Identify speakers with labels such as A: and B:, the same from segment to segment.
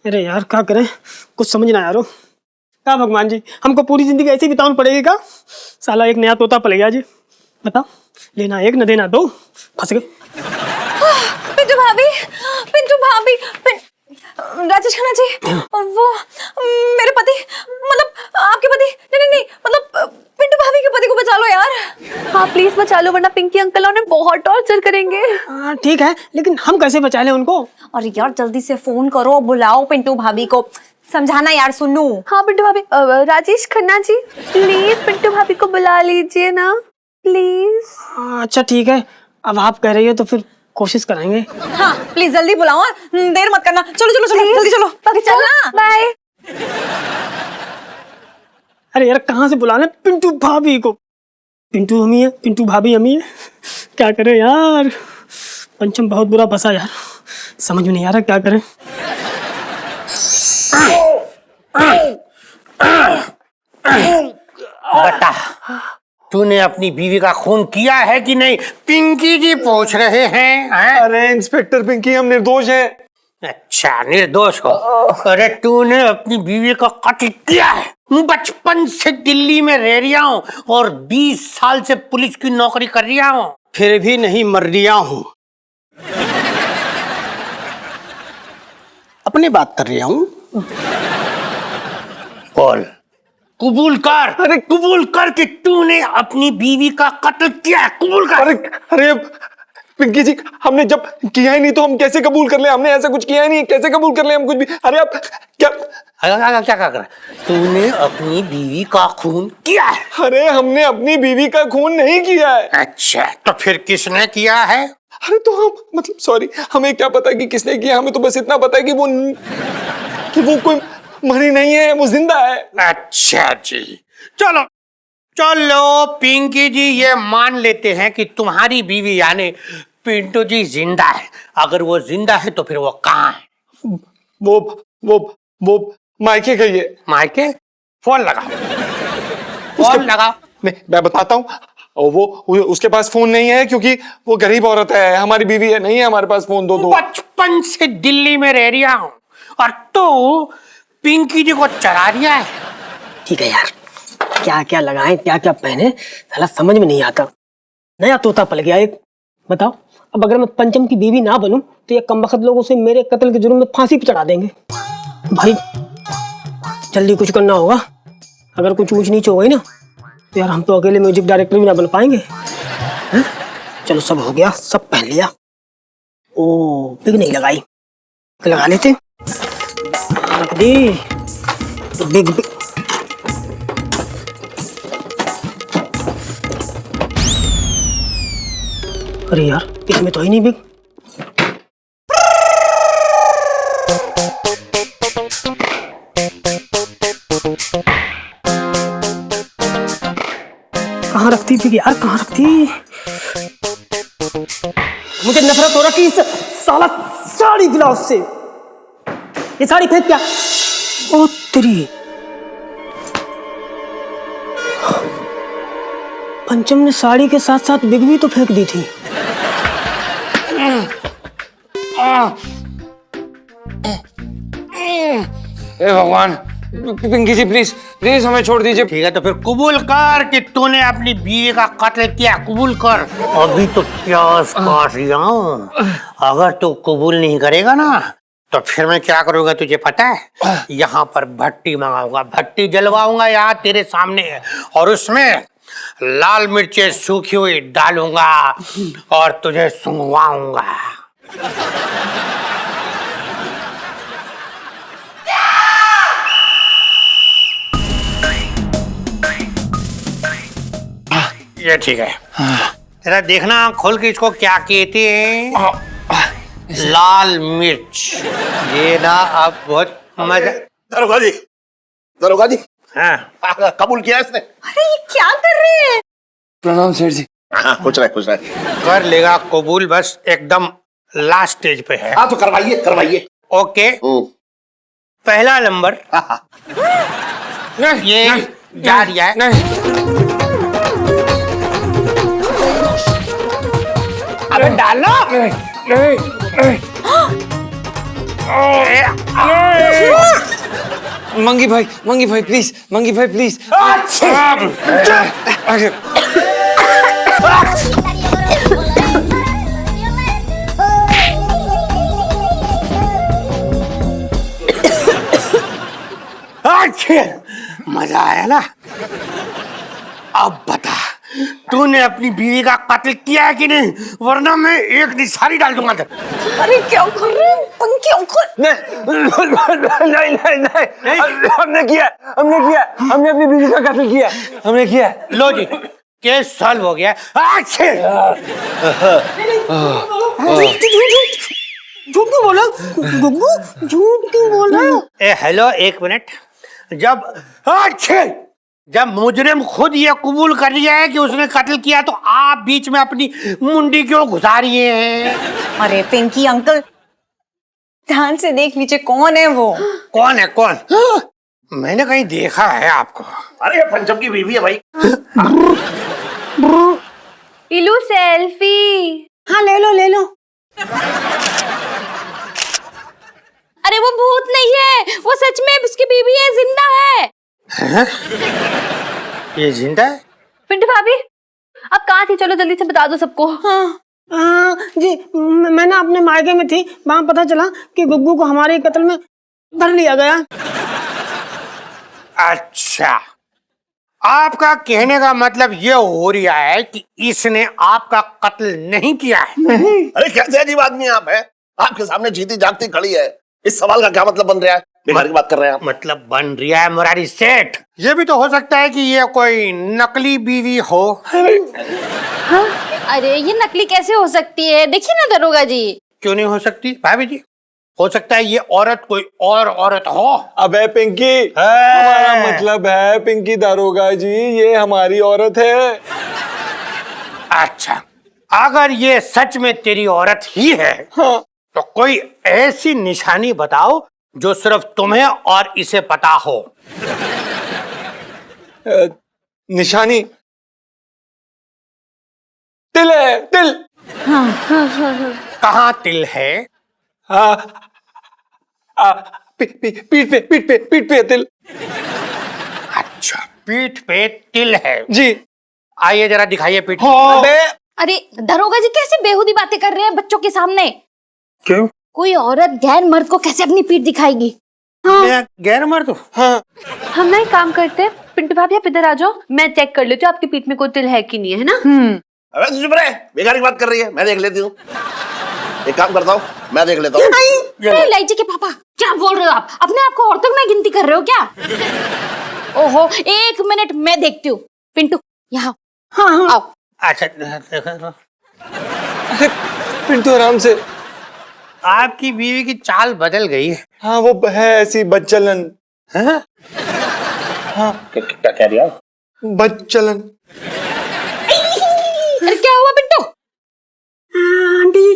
A: अरे यार क्या करें, कुछ समझ ना यारो। क्या भगवान जी, हमको पूरी जिंदगी ऐसे ही बितानी पड़ेगी क्या? साला एक नया तोता पल गया जी। बताओ, लेना एक न देना दो, फंस गए।
B: पिंटू भाभी, पिंटू भाभी, राजेश खन्ना जी, वो मेरे पति, मतलब आपके पति, नहीं, मतलब पिंटू भाभी के पति को बचा लो यार। हाँ प्लीज बचा लो, वरना पिंकी अंकल उन्हें बहुत टॉर्चर करेंगे।
A: ठीक है, लेकिन हम कैसे बचा लें उनको?
B: और यार जल्दी से फोन करो, बुलाओ पिंटू भाभी को, समझाना यार सुनू। हाँ पिंटू भाभी, राजेश खन्ना जी प्लीज पिंटू भाभी को बुला लीजिए ना प्लीज।
A: अच्छा ठीक है, अब आप कह रही हो तो फिर कोशिश करेंगे।
B: हाँ प्लीज जल्दी बुलाओ, देर मत करना। चलो चलो चलो जल्दी चलो, चलना। बाय।
A: अरे यार कहाँ से बुलाना पिंटू भाभी को? पिंटू हम ही है, पिंटू भाभी हम ही है। क्या करें यार, पंचम बहुत बुरा फंसा यार, समझ में नहीं आ रहा क्या करें।
C: बता, तूने अपनी बीवी का खून किया है कि नहीं? पिंकी जी पूछ रहे हैं।
D: अरे इंस्पेक्टर पिंकी, हम निर्दोष हैं।
C: अच्छा निर्दोष हो? अरे तूने अपनी बीवी का कत्ल किया है। बचपन से दिल्ली में रह रहा हूँ और 20 साल से पुलिस की नौकरी कर रहा हूँ, फिर भी नहीं मर रहा हूँ। अपनी बात कर रहा हूँ। बोल, कबूल कर। अरे कबूल कर कि तूने अपनी बीवी का कत्ल किया है, कबूल कर।
D: अरे पिंकी जी, हमने जब किया ही नहीं तो हम कैसे कबूल कर ले? हमने ऐसा कुछ किया ही नहीं, कैसे कबूल कर ले हम कुछ भी? अरे आप क्या
C: क्या कर? तूने अपनी बीवी का खून किया है?
D: अरे हमने अपनी बीवी का खून नहीं किया है।
C: अच्छा, तो फिर किसने किया है?
D: अरे तो हम, मतलब सॉरी, हमें क्या पता कि किसने किया, हमें तो बस इतना पता है कि वो कोई मरी नहीं है, वो जिंदा है।
C: अच्छा जी, चलो चलो पिंकी जी, ये मान लेते हैं कि तुम्हारी बीवी यानी पिंटू जी जिंदा है। अगर वो जिंदा है तो फिर वो कहाँ है?
D: वो मायके गई है।
C: मायके? फोन लगाओ, फोन लगाओ।
D: नहीं, मैं बताता हूँ, वो उसके पास फोन नहीं है क्योंकि वो गरीब औरत है, हमारी बीवी है, नहीं है हमारे पास फोन। दो
C: बचपन से दिल्ली में रह रहा हूँ और तो पिंकी जी को चढ़ा दिया है।
A: ठीक है यार, क्या क्या लगाएं क्या क्या पहने, साला समझ में नहीं आता। नया तोता पल गया एक। बताओ, अब अगर मैं पंचम की बीवी ना बनूं तो ये कमबख्त लोग उसे मेरे कत्ल के जुर्म में फांसी पे चढ़ा देंगे। भाई जल्दी कुछ करना होगा, अगर कुछ ऊंच नीच हो गई ना तो यार हम तो अकेले म्यूजिक डायरेक्टर भी ना बन पाएंगे। है? चलो सब हो गया, सब पहन लिया। ओ बिग नहीं लगाई, लगा लेते। रख दी बिग बिग। अरे यार इसमें तो ही नहीं बिग। कहाँ रखती बिग यार, कहाँ रखती? मुझे नफरत हो रखी इस साला साड़ी ब्लाउज से। ये साड़ी फेंक क्या? ओ तेरी, पंचम ने साड़ी के साथ साथ बिग भी तो फेंक दी थी।
D: हे भगवान, पिंकी जी प्लीज प्लीज हमें छोड़ दीजिए।
C: ठीक है, तो फिर कबूल कर कि तूने अपनी बीवी का कत्ल किया, कबूल कर। अभी तो प्यास काट रहा हूँ, अगर तू कबूल नहीं करेगा ना तो फिर मैं क्या करूँगा तुझे पता है? यहाँ पर भट्टी मंगाऊंगा, भट्टी जलवाऊंगा यहाँ तेरे सामने, और उसमें लाल मिर्चें सूखी हुई डालूंगा और तुझे सूंघवाऊंगा। ये ठीक है, तेरा देखना खोल के इसको क्या कहते हैं। लाल मिर्च। ये ना अब बहुत मजा।
E: दरोगा जी
C: हाँ
E: कबूल किया इसने।
B: अरे ये क्या कर रहे हैं?
D: प्रणाम सेठ जी।
E: हाँ खुश रहे।
C: कर लेगा कबूल, बस एकदम लास्ट स्टेज पे है।
E: हाँ तो करवाइए।
C: ओके, पहला नंबर ये जा रहा है। अबे डालो।
D: मंगी भाई प्लीज, मंगी भाई प्लीज।
C: मजा आया ना? अब बता, तूने अपनी बीवी का कत्ल किया है कि नहीं, वरना मैं एक निशानी डाल दूंगा।
B: अरे क्या कर रहे हैं पंखी अंकल?
D: नहीं नहीं नहीं, हमने किया, हमने अपनी बीवी का कत्ल किया, हमने किया।
C: लो जी, केस सॉल्व हो गया।
A: झूठ क्यों बोला गुग्गू? झूठ क्यों बोला?
C: हेलो, एक मिनट। जब मुजरिम खुद ये कबूल कर लिया है कि उसने कत्ल किया, तो आप बीच में अपनी मुंडी क्यों घुसा रही हैं?
B: अरे पिंकी अंकल, ध्यान से देख लीजिए कौन है वो।
C: कौन है कौन? मैंने कहीं देखा है आपको।
E: अरे ये पंचम की बीवी है भाई।
B: इलू सेल्फी।
A: हाँ ले लो।
B: अरे वो भूत नहीं है, वो सच में उसकी बीवी है, जिंदा है।
C: ये जिंदा है?
B: पिंटू भाभी, अब कहाँ थी? चलो जल्दी से बता दो सबको।
A: हाँ जी, मैं ना अपने मायके में थी, वहाँ पता चला कि गुग्गू को हमारे कत्ल में धर लिया गया।
C: अच्छा, आपका कहने का मतलब ये हो रहा है कि इसने आपका कत्ल नहीं किया है?
E: अरे कैसे अजीब आदमी आप है, आपके सामने जीती जागती खड़ी है, इस सवाल का क्या मतलब बन रहा है? बेकार की बात कर रहे हैं आप।
C: मतलब बन रहा है मुरारी सेठ, ये भी तो हो सकता है कि ये कोई नकली बीवी हो।
B: हाँ? अरे ये नकली कैसे हो सकती है? देखिए ना दरोगा जी।
C: क्यों नहीं हो सकती भाभी जी? हो सकता है ये औरत कोई और औरत हो।
D: अबे पिंकी, हमारा मतलब है पिंकी दारोगा जी, ये हमारी औरत है।
C: अच्छा, अगर ये सच में तेरी औरत ही है,
D: हाँ।
C: तो कोई ऐसी निशानी बताओ जो सिर्फ तुम्हें और इसे पता हो।
D: निशानी तिल है, तिल।
C: कहाँ तिल है?
D: पीठ पे तिल।
C: अच्छा, पीठ पे तिल है
D: जी।
C: आइए जरा दिखाइए पीठ।
B: अरे दरोगा जी कैसे बेहुदी बातें कर रहे हैं बच्चों के सामने?
C: क्यों?
B: कोई औरत गैर मर्द को कैसे अपनी पीठ दिखाएगी?
C: मैं गैर मर्द हूँ?
D: हाँ।
F: हम ना एक काम करते हैं, पिंटू भाभी आप इधर आ जाओ, मैं चेक कर लेती हूँ आपकी पीठ में कोई तिल है कि नहीं, है ना?
E: अबे तू चुप रहे, बेकार की बात कर रही है, मैं देख लेती हूँ। एक काम करता हूँ, मैं देख लेता हूँ।
B: लाइची के पापा, क्या बोल रहे हो आप? अपने आप को औरतों में गिनती कर रहे हो क्या? ओहो, एक मिनट मैं देखती हूँ। पिंटू यहाँ। हाँ आओ।
C: अच्छा,
D: पिंटू आराम से।
C: आपकी बीवी की चाल बदल गई है।
D: हाँ वो है ऐसी बदचलन।
C: हाँ?
E: क्या कह रही है?
D: बदचलन।
B: अरे क्या हुआ पिंटू?
A: आंटी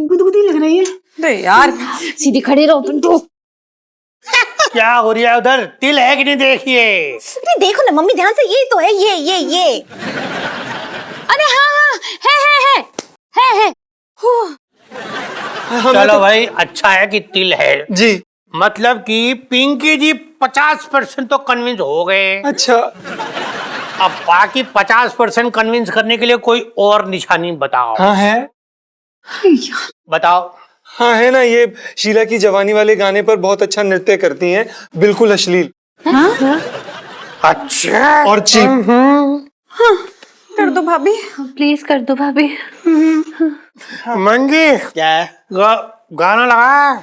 A: गुदगुदी लग रही है।
B: अरे यार सीधी खड़ी रहो पिंटू।
C: क्या हो रहा है उधर? तिल है कि नहीं देखिए?
B: अरे देखो ना मम्मी ध्यान से, ये तो है, ये। अरे हाँ है।
C: चलो भाई, अच्छा है कि तिल है
D: जी।
C: मतलब कि पिंकी जी 50% तो कन्विंस हो गए।
D: अच्छा।
C: अब बाकी 50% कन्विंस करने के लिए कोई और निशानी बताओ।
D: हाँ है।
C: बताओ।
D: हाँ है ना, ये शीला की जवानी वाले गाने पर बहुत अच्छा नृत्य करती हैं, बिल्कुल अश्लील।
C: अच्छा,
D: और चीप।
B: कर दो भाभी,
F: प्लीज कर दो भाभी।
C: मंगी क्या है? गाना लगा।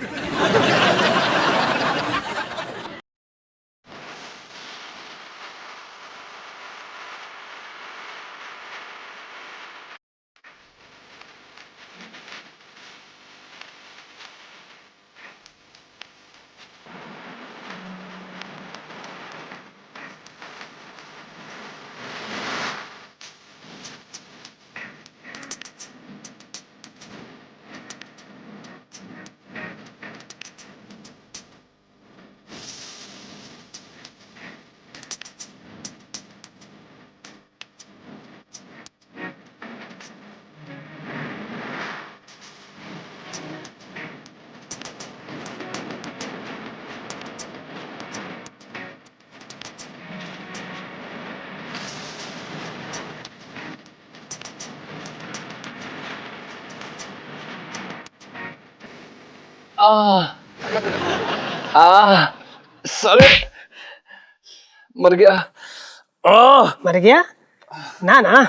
D: साले मर गया।
A: मर गया? ना ना,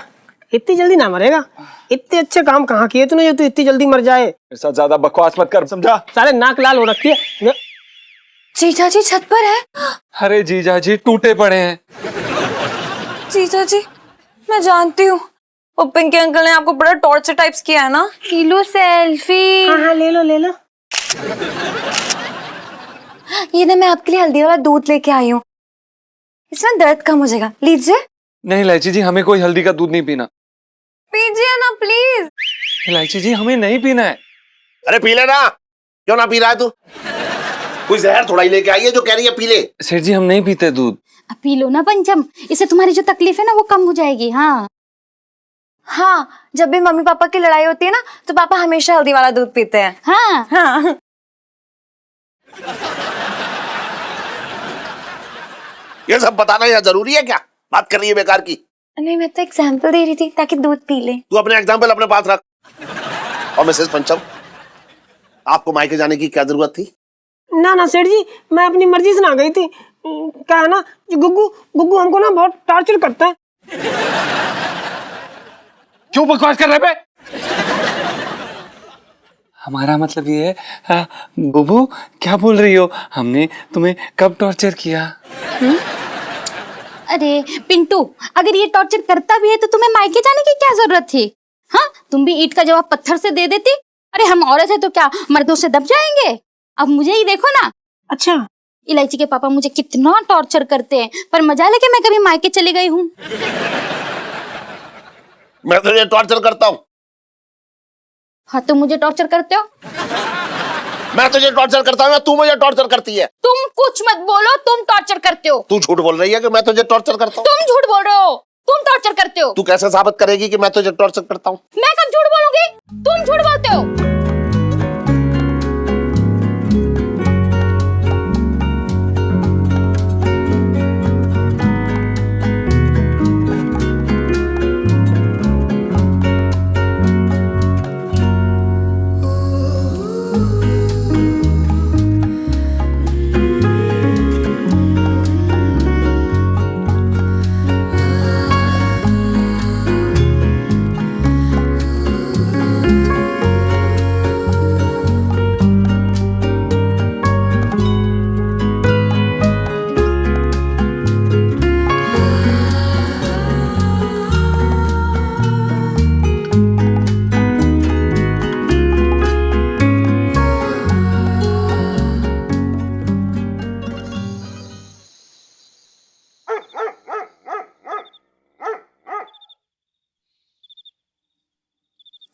A: इतनी जल्दी ना मरेगा। इतने अच्छे काम कहाँ किए तूने जो तू इतनी जल्दी मर जाए?
D: मेरे साथ ज्यादा बकवास मत कर, समझा?
A: साले नाक लाल हो रखी है।
B: जीजा जी छत पर है।
D: अरे जीजा जी टूटे पड़े हैं।
B: जीजा जी मैं जानती हूँ, वो पिंकी अंकल ने आपको बड़ा टॉर्चर टाइप्स किया है ना।
F: लो सेल्फी।
A: हाँ हाँ, ले लो ले लो।
B: ये ना मैं आपके लिए हल्दी वाला दूध लेके आई हूँ, इसमें दर्द कम हो जाएगा, लीजिए।
D: नहीं इलायची जी, हमें कोई हल्दी का दूध नहीं पीना।
B: पीजिए ना प्लीज।
D: इलायची जी हमें नहीं पीना है।
E: अरे पी ले ना, क्यों ना पी रहा है तू? कोई जहर थोड़ा ही लेके आई है जो कह रही है पी ले।
D: सेठ जी हम नहीं पीते दूध।
G: अब पी लो ना पंचम, इससे तुम्हारी जो तकलीफ है ना वो कम हो जाएगी। हाँ
B: हाँ, जब भी मम्मी पापा की लड़ाई होती है ना तो पापा हमेशा हल्दी वाला दूध पीते हैं।
G: हाँ
B: हाँ।
E: ये सब बताना यहाँ जरूरी है क्या? बात कर रही है बेकार की।
B: नहीं मैं तो एग्जाम्पल दे रही थी ताकि दूध पी ले।
E: तू अपने एग्जाम्पल अपने पास रख। और मिसेस पंचम, आपको मायके जाने की क्या जरूरत थी?
A: ना ना सेठ जी, मैं अपनी मर्जी से ना गई थी। क्या है ना, जो गुग्गू गुग्गू हमको ना बहुत टॉर्चर करता है।
D: क्यों बकवास कर रहे बे? हमारा मतलब ये है, बुबू क्या बोल रही हो? हमने तुम्हें कब टॉर्चर किया?
G: अरे पिंटू, अगर ये टॉर्चर करता भी है तो तुम्हें मायके जाने की क्या जरूरत थी? हाँ, तुम भी ईंट का जवाब पत्थर से दे देती। अरे हम औरत है तो क्या मर्दों से दब जाएंगे? अब मुझे ही देखो ना।
A: अच्छा,
G: इलायची के पापा मुझे कितना टॉर्चर करते हैं, पर मजा लेके मैं कभी मायके चली गई हूँ।
E: मैं तुझे टॉर्चर करता हूँ?
G: हाँ, तुम मुझे टॉर्चर करते हो।
E: मैं तुझे टॉर्चर करता हूँ या तू मुझे टॉर्चर करती है?
G: तुम कुछ मत बोलो, तुम टॉर्चर करते हो।
E: तू झूठ बोल रही है कि मैं तुझे टॉर्चर करता हूँ?
G: तुम झूठ बोल रहे हो, तुम टॉर्चर करते हो।
E: तू कैसे साबित करेगी कि मैं तुझे टॉर्चर करता हूँ?
G: मैं कब झूठ बोलूंगी? तुम झूठ बोलते हो।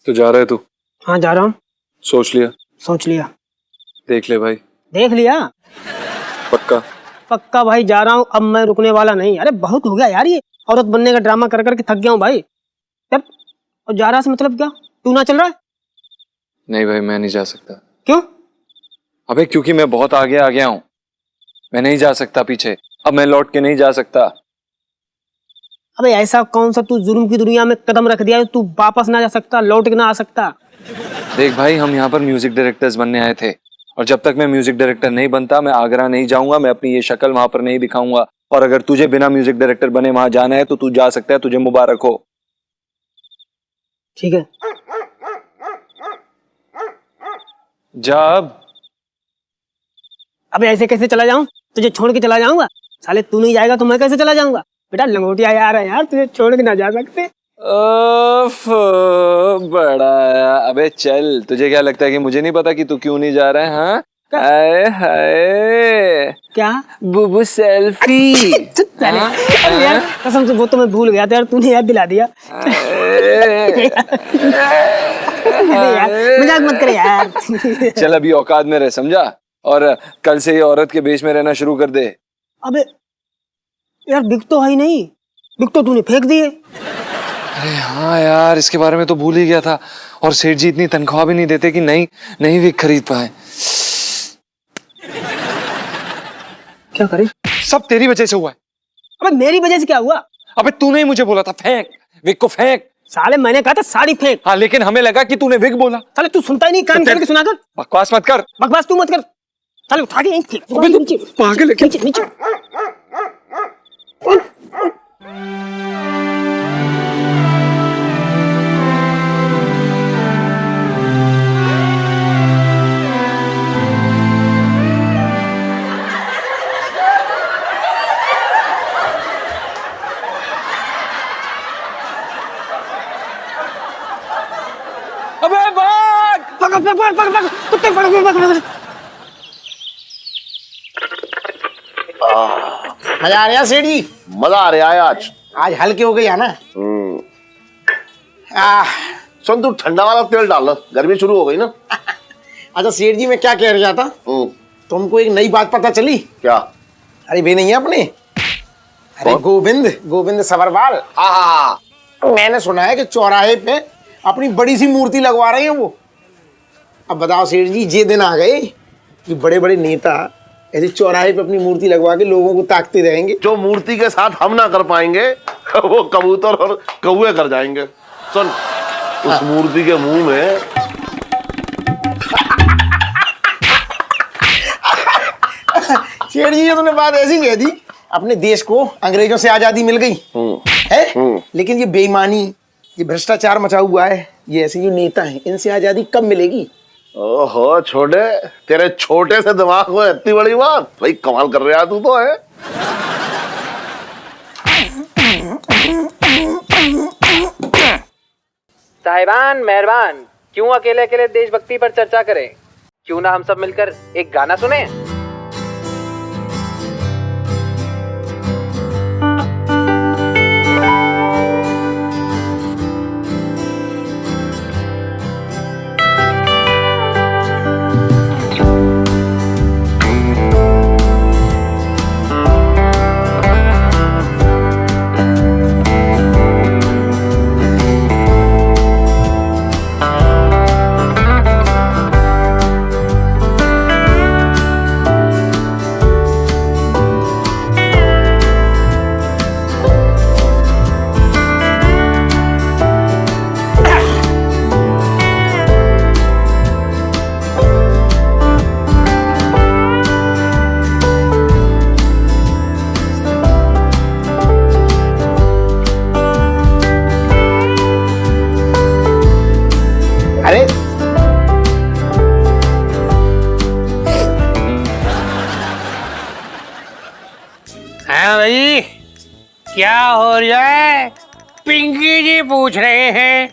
D: तो जा रहा है तू?
A: हाँ जा रहा हूँ।
D: सोच लिया?
A: सोच लिया।
D: देख ले भाई।
A: देख लिया?
D: पक्का?
A: पक्का भाई, जा रहा हूँ। अब मैं रुकने वाला नहीं। अरे बहुत हो गया यार, ये औरत बनने का ड्रामा कर करके थक गया हूँ भाई। तब और जा रहा से मतलब क्या? तू ना चल रहा है?
D: नहीं भाई मैं नहीं जा सकता।
A: क्यों?
D: अबे क्योंकि मैं बहुत आगे आ गया हूँ, मैं नहीं जा सकता पीछे। अब मैं लौट के नहीं जा सकता।
A: अबे ऐसा कौन सा तू जुर्म की दुनिया में कदम रख दिया है, तू वापस ना जा सकता, लौट के ना आ सकता?
D: देख भाई, हम यहाँ पर म्यूजिक डायरेक्टर्स बनने आए थे, और जब तक मैं म्यूजिक डायरेक्टर नहीं बनता मैं आगरा नहीं जाऊंगा, मैं अपनी ये शक्ल वहां पर नहीं दिखाऊंगा। और अगर तुझे बिना म्यूजिक डायरेक्टर बने वहां जाना है तो तू जा सकता है, तुझे मुबारक हो।
A: ठीक है,
D: जा अब।
A: अबे ऐसे कैसे चला जाऊं? तुझे छोड़ के चला जाऊंगा? साले तू नहीं जाएगा तो मैं कैसे चला जाऊंगा? बेटा लंगोटिया यार है यार, तुझे छोड़ के ना जा सकते।
D: ओफ, बड़ा आया। अबे चल, तुझे क्या लगता है कि मुझे नहीं पता कि तू क्यों नहीं जा रहा है? हाँ, हाय हाय,
A: क्या
D: बुबू सेल्फी।
A: अरे यार कसम से वो तो मैं भूल गया था यार, तूने याद दिला दिया। यार मजाक मत कर यार।
D: चल अभी औकात में रह, समझा? और कल से ये औरत के बेच में रहना शुरू कर दे।
A: अबे यार बिक तो है ही नहीं, बिक तो तूने फेंक दिए।
D: अरे हाँ यार, इसके बारे में तो भूल ही गया था। और सेठ जी इतनी तनख्वाह भी नहीं देते कि नहीं विक खरीद पाए।
A: क्या करे?
D: सब तेरी वजह से हुआ है।
A: अबे मेरी वजह से क्या हुआ?
D: अबे तूने ही मुझे बोला था फेंक, विक को फेंक,
A: साले मैंने कहा था साड़ी फेंक।
D: हाँ लेकिन हमें लगा कि तूने विग बोला।
A: साले तू सुनता ही नहीं, कान खोल के सुना कर।
D: बकवास मत कर।
A: बकवास तू मत कर। साले उठा के यहीं फेंक।
D: अबे तू
A: नीचे
D: पागल है क्या?
A: नीचे नीचे।
D: अबे भाग!
A: पकड़ पकड़ पकड़ पकड़ कुत्ते पकड़ पकड़ पकड़।
E: मजा आ रहा सेठ जी? मजा आ रहा है आज।
C: आज हल्के हो गई है ना।
E: सुन तू ठंडा वाला तेल डाल, गर्मी शुरू हो गई ना।
C: अच्छा सेठ जी, मैं क्या कह रहा था, तुमको एक नई बात पता चली?
E: क्या?
C: अरे वे नहीं है अपने, अरे गोविंद, गोविंद सवरवाल।
E: हाँ,
C: मैंने सुना है कि चौराहे पे अपनी बड़ी सी मूर्ति लगवा रहे हैं वो। अब बताओ सेठ जी, ये दिन आ गए कि बड़े बड़े नेता ऐसे चौराहे पे अपनी मूर्ति लगवा के लोगों को ताकते रहेंगे।
E: जो मूर्ति के साथ हम ना कर पाएंगे वो कबूतर और कौवे कर जाएंगे। सुन, उस मूर्ति के मुंह में
C: सेठ जी ये तुमने बात ऐसी कह दी, अपने देश को अंग्रेजों से आजादी मिल गई है, लेकिन ये बेईमानी, ये भ्रष्टाचार मचा हुआ है, ये ऐसे जो नेता हैं, इनसे आजादी कब मिलेगी?
E: ओहो छोटे, तेरे छोटे से दिमाग में इतनी बड़ी बात, भाई कमाल कर रहा है तू तो है।
H: साहिबान मेहरबान, क्यों अकेले अकेले देशभक्ति पर चर्चा करें? क्यों ना हम सब मिलकर एक गाना सुने?
C: हाँ भाई, क्या हो रहा है? पिंकी जी पूछ रहे हैं।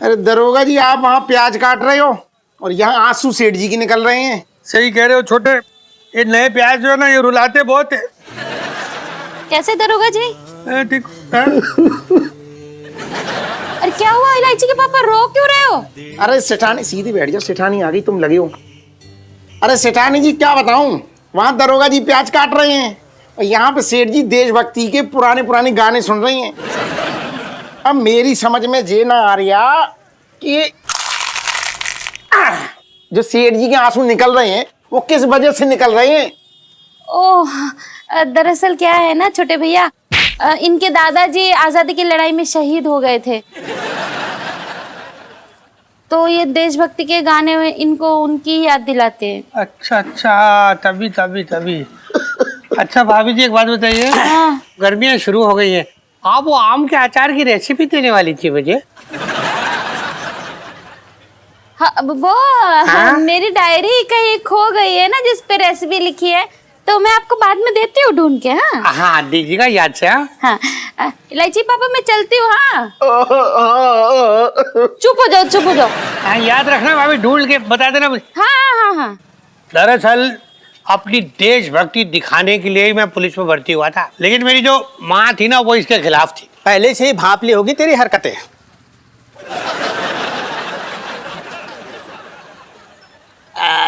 I: अरे दरोगा जी, आप वहाँ प्याज काट रहे हो और यहाँ आंसू सेठ जी की निकल रहे हैं।
C: सही कह रहे हो छोटे, ये नए प्याज जो है ना, ये रुलाते बहुत है।
G: कैसे दरोगा जी?
C: ठीक।
G: अरे क्या हुआ इलायची के पापा, रो क्यों रहे हो?
I: अरे सेठानी, सीधी बैठ जाओ, सेठानी आ गई, तुम लगे हो। अरे सेठानी जी क्या बताऊं, वहाँ दरोगा जी प्याज काट रहे हैं और यहाँ पे सेठ जी देशभक्ति के पुराने पुराने गाने सुन रही हैं। अब मेरी समझ में ये ना आ रहा कि जो सेठ जी के आंसू निकल रहे हैं वो किस वजह से निकल रहे हैं।
G: ओह, दरअसल क्या है ना छोटे भैया, इनके दादाजी आजादी की लड़ाई में शहीद हो गए थे, तो ये देशभक्ति के गाने में इनको उनकी याद दिलाते हैं।
C: अच्छा अच्छा, तभी तभी तभी। अच्छा भाभी जी, एक बात बताइए, गर्मियाँ शुरू हो गई है, आप वो आम के अचार की रेसिपी देने वाली थी मुझे।
G: हाँ, वो मेरी डायरी कहीं खो गई है ना जिस पे रेसिपी लिखी है, तो मैं आपको बाद में देती हूँ ढूंढ के। हाँ
C: हाँ, दीजिएगा याद से।
G: हाँ, इलायची पापा मैं चलती हूँ। हाँ चुप हो जाओ, चुप हो जाओ।
C: हाँ, याद रखना भाभी, ढूंढ के बता देना मुझे।
G: हाँ हाँ हाँ।
C: दरअसल अपनी देशभक्ति दिखाने के लिए ही मैं पुलिस में भर्ती हुआ था, लेकिन मेरी जो माँ थी ना, वो इसके खिलाफ थी।
A: पहले से ही भाप ली होगी तेरी हरकतें।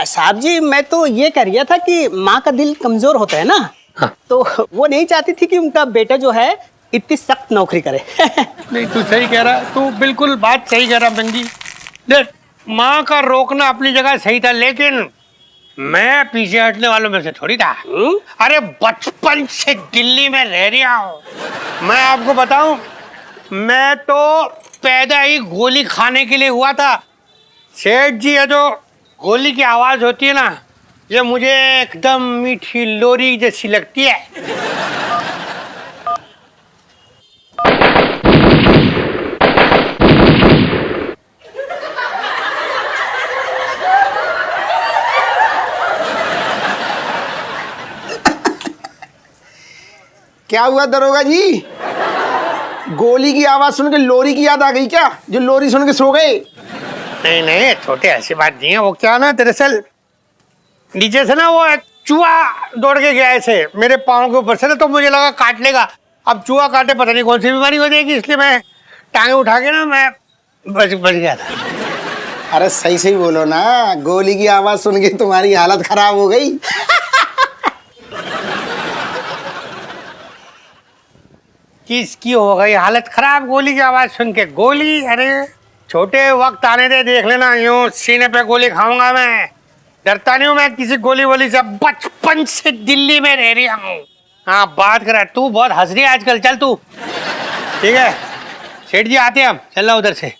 A: साहब जी, मैं तो ये कह रहा था कि माँ का दिल कमजोर होता है ना, हाँ। तो वो नहीं चाहती थी कि उनका बेटा जो है इतनी सख्त नौकरी करे।
C: नहीं, तू सही कह रहा, तू बिल्कुल बात सही कह रहा बंगी। देख, माँ का रोकना अपनी जगह सही था, लेकिन मैं पीछे हटने वालों में से थोड़ी था। अरे बचपन से दिल्ली में रह रहा हूँ। मैं आपको बताऊं, मैं तो पैदा ही गोली खाने के लिए हुआ था। सेठ जी, ये जो गोली की आवाज होती है ना, ये मुझे एकदम मीठी लोरी जैसी लगती है।
I: क्या हुआ दरोगा जी? गोली की आवाज सुन के लोरी की याद आ गई क्या? जो लोरी सुन के सो गए?
C: नहीं नहीं छोटे, ऐसी बात नहीं है। वो क्या ना, दरअसल नीचे से ना वो एक चूहा दौड़ के गया ऐसे मेरे पाँव के ऊपर से ना, तो मुझे लगा काट लेगा। अब चूहा काटे पता नहीं कौन सी बीमारी हो जाएगी, इसलिए मैं टांगे उठा के ना मैं बच गया था।
I: अरे सही सही बोलो ना, गोली की आवाज सुन के तुम्हारी हालत खराब हो गई।
C: किसकी हो गई हालत खराब गोली की आवाज सुन के? गोली? अरे छोटे, वक्त आने दे, देख लेना। यूं सीने पे गोली खाऊंगा मैं। डरता नहीं हूं मैं किसी गोली वोली से, बचपन से दिल्ली में रह रही हूँ। हाँ बात करा, तू बहुत हंस रही है आजकल। चल तू, ठीक है सेठ जी आते हैं हम, चल रहा उधर से।